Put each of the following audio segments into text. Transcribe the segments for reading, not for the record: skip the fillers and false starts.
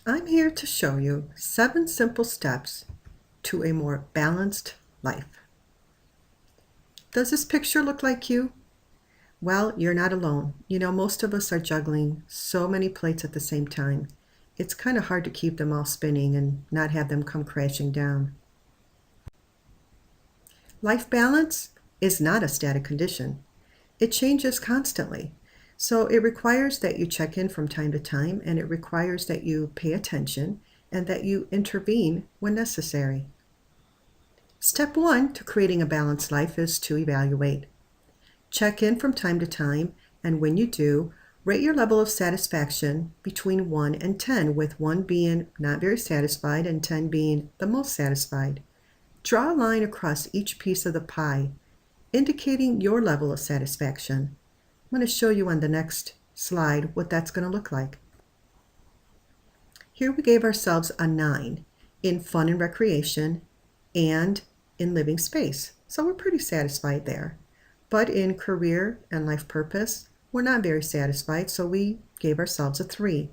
I'm here to show you 7 simple steps to a more balanced life. Does this picture look like you? Well, you're not alone. You know, most of us are juggling so many plates at the same time. It's kind of hard to keep them all spinning and not have them come crashing down. Life balance is not a static condition. It changes constantly. So it requires that you check in from time to time, and it requires that you pay attention and that you intervene when necessary. Step 1 to creating a balanced life is to evaluate. Check in from time to time, and when you do, rate your level of satisfaction between 1 and 10, with 1 being not very satisfied and 10 being the most satisfied. Draw a line across each piece of the pie, indicating your level of satisfaction. I'm going to show you on the next slide what that's going to look like. Here we gave ourselves a 9 in fun and recreation and in living space. So we're pretty satisfied there. But in career and life purpose, we're not very satisfied, so we gave ourselves a 3.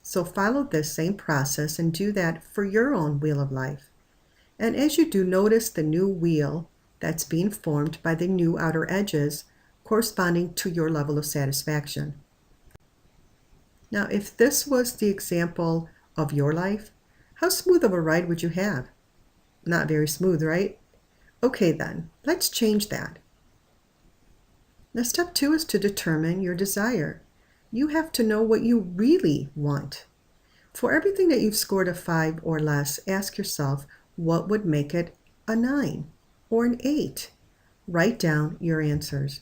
So follow this same process and do that for your own wheel of life. And as you do, notice the new wheel that's being formed by the new outer edges corresponding to your level of satisfaction. Now, if this was the example of your life, how smooth of a ride would you have? Not very smooth, right? Okay then, let's change that. Now, step 2 is to determine your desire. You have to know what you really want. For everything that you've scored a 5 or less, ask yourself, what would make it a 9 or an 8? Write down your answers.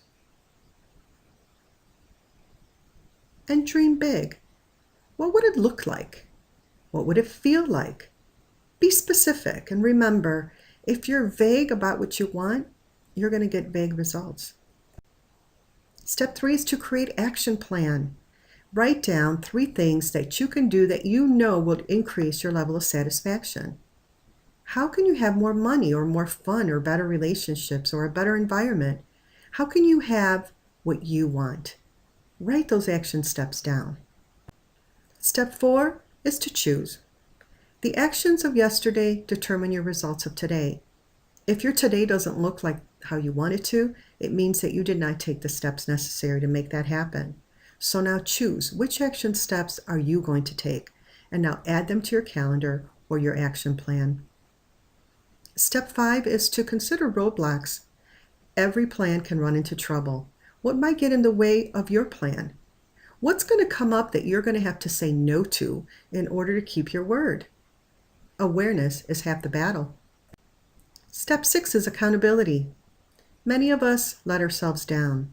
And dream big. What would it look like? What would it feel like? Be specific, and remember, if you're vague about what you want, you're going to get vague results. Step 3 is to create action plan. Write down 3 things that you can do that you know will increase your level of satisfaction. How can you have more money or more fun or better relationships or a better environment? How can you have what you want? Write those action steps down. Step 4 is to choose. The actions of yesterday determine your results of today. If your today doesn't look like how you want it to, it means that you did not take the steps necessary to make that happen. So now choose, which action steps are you going to take? And now add them to your calendar or your action plan. Step 5 is to consider roadblocks. Every plan can run into trouble. What might get in the way of your plan? What's going to come up that you're going to have to say no to in order to keep your word? Awareness is half the battle. Step 6 is accountability. Many of us let ourselves down,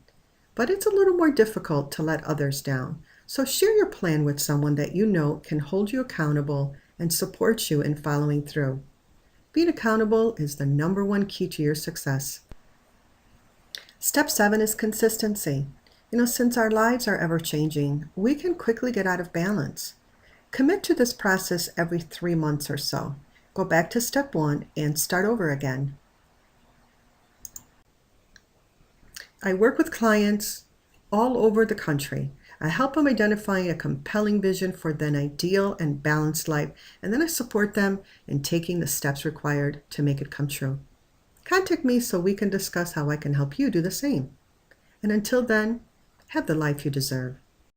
but it's a little more difficult to let others down. So share your plan with someone that you know can hold you accountable and support you in following through. Being accountable is the #1 key to your success. Step 7 is consistency. You know, since our lives are ever changing, we can quickly get out of balance. Commit to this process every 3 months or so. Go back to step 1 and start over again. I work with clients all over the country. I help them identify a compelling vision for an ideal and balanced life, and then I support them in taking the steps required to make it come true. Contact me so we can discuss how I can help you do the same. And until then, have the life you deserve.